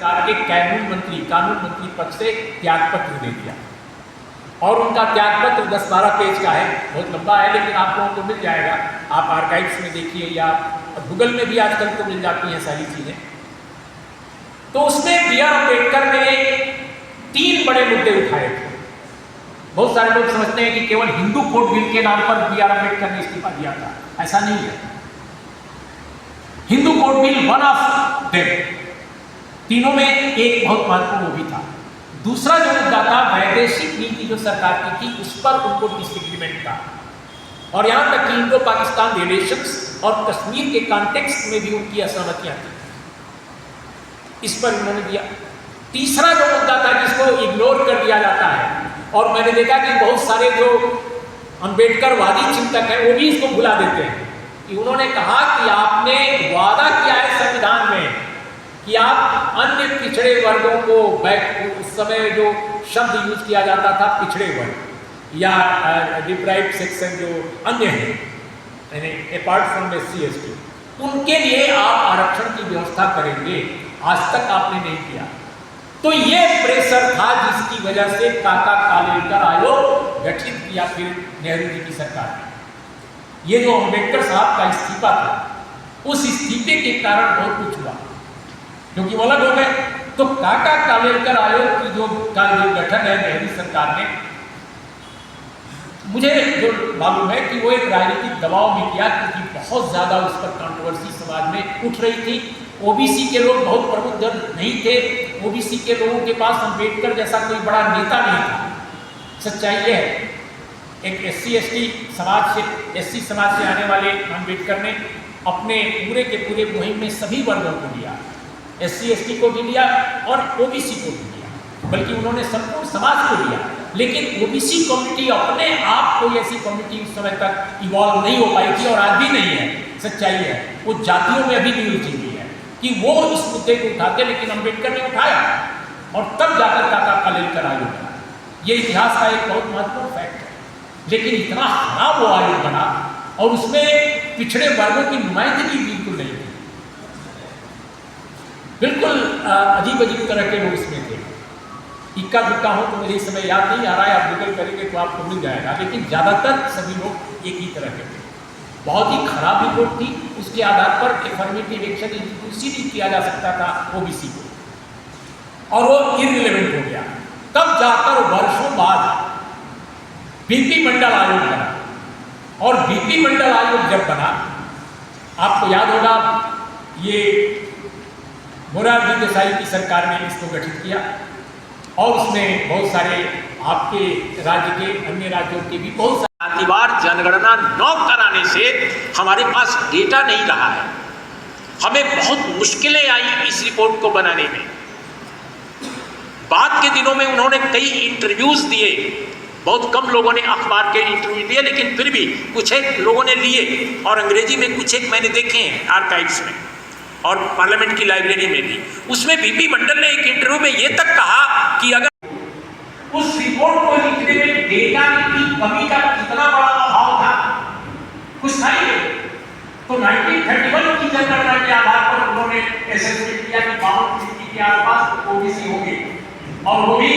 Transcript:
सरकार के कानून मंत्री पद से त्यागपत्र दे दिया और उनका त्यागपत्र 10-12 पेज का है, बहुत लंबा है, लेकिन आप लोगों को मिल जाएगा। आप आर्काइव्स में देखिए या गूगल में भी आजकल तो मिल जाती हैं सारी चीज़ें। तो उसमें B.R. अम्बेडकर ने 3 बड़े मुद्दे उठाए थे। बहुत सारे लोग समझते हैं कि केवल हिंदू कोड बिल के नाम पर B.R. अम्बेडकर ने इस्तीफा दिया था, ऐसा नहीं है। Hindu code bill one of them, तीनों में एक बहुत महत्वपूर्ण वो भी था। दूसरा जो मुद्दा था वैदेशिक नीति जो सरकार की थी, उस पर उनको डिसएग्रीमेंट था और यहां तक कि इंडो पाकिस्तान रिलेशंस और कश्मीर के कॉन्टेक्स्ट में भी उनकी असहमतियां थी, इस पर उन्होंने दिया। तीसरा जो मुद्दा था जिसको इग्नोर कर दिया जाता है और मैंने देखा कि बहुत सारे जो अम्बेडकरवादी चिंतक हैं वो भी इसको भुला देते हैं, कि उन्होंने कहा कि आपने वादा किया है संविधान में कि आप अन्य पिछड़े वर्गों को उस समय जो शब्द यूज किया जाता था पिछड़े वर्ग या डिप्राइव्ड सेक्शन जो अन्य है, यानी अपार्ट फ्रॉम SC/ST, उनके लिए आप आरक्षण की व्यवस्था करेंगे। आज तक आपने नहीं किया। तो ये प्रेशर था जिसकी वजह से काका कालेलकर आयोग गठित किया फिर नेहरू जी की सरकार ने। ये जो अम्बेडकर साहब का इस्तीफा था, उस इस्तीफे के कारण बहुत कुछ हुआ क्योंकि वो अलग हो गए। तो काका कालेलकर आयोग की जो गठन है नेहरू सरकार ने, मुझे जो मालूम है कि वो एक राजनीतिक दबाव में किया क्योंकि बहुत ज्यादा उस पर कंट्रोवर्सी समाज में उठ रही थी। ओबीसी के लोग बहुत प्रमुख दल नहीं थे, ओबीसी के लोगों के पास अम्बेडकर जैसा कोई बड़ा नेता नहीं था। सच्चाई ये है, एक SC/ST समाज से आने वाले अम्बेडकर ने अपने पूरे के पूरे मुहिम में सभी वर्गों को लिया, SC/ST को भी लिया और ओबीसी को भी लिया, बल्कि उन्होंने संपूर्ण समाज को लिया। लेकिन ओबीसी कम्युनिटी अपने आप कोई ऐसी कम्युनिटी उस समय तक इवॉल्व नहीं हो पाई थी और आज भी नहीं है। सच्चाई है, वो जातियों में अभी भी उलझी हुई है कि वो इस मुद्दे को उठाते, लेकिन अम्बेडकर ने उठाया और तब जाकर काका कालेलकर आयोग बना। ये इतिहास का एक बहुत महत्वपूर्ण फैक्ट है। लेकिन इतना खराब वो आयोग बना और उसमें पिछड़े वर्गों की नुमाइंदगी बिल्कुल नहीं थी, बिल्कुल अजीब अजीब तरह के लोग इसमें थे। इक्का दुक्का हो तो मुझे इस समय याद नहीं आ रहा है, आप गूगल करेंगे तो आपको मिल जाएगा, लेकिन ज़्यादातर सभी लोग एक ही तरह के थे। बहुत ही खराब रिपोर्ट थी, उसके आधार पर अफर्मेटिव एक्शन इसीलिए किया जा सकता था ओबीसी को, और वो इररिलेवेंट हो गया। तब जाकर वर्षों बाद बीपी मंडल आयोग बना, और बीपी मंडल आयोग जब बना, आपको याद होगा, ये मोरारजी देसाई की सरकार ने इसको गठित किया और उसमें बहुत सारे आपके राज्य के, अन्य राज्यों के भी बहुत सारे जातिवार जनगणना न कराने से हमारे पास डेटा नहीं रहा है। हमें बहुत मुश्किलें आई इस रिपोर्ट को बनाने में। बाद के दिनों में उन्होंने कई इंटरव्यूज दिए, बहुत कम लोगों ने अखबार के इंटरव्यू दिए, लेकिन फिर भी कुछ एक लोगों ने लिए और अंग्रेजी में कुछ एक मैंने देखे हैं आर्काइव्स में और पार्लियामेंट की लाइब्रेरी में भी। उसमें बीपी मंडल ने एक इंटरव्यू में ये तक कहा कि अगर उस रिपोर्ट को लिखने में डेटा की कमी का कितना बड़ा अभाव था, कुछ था ही नहीं। तो 1931 की जनगणना के आधार पर उन्होंने एसेसमेंट किया कि 52% के आसपास ओबीसी होंगे और वो भी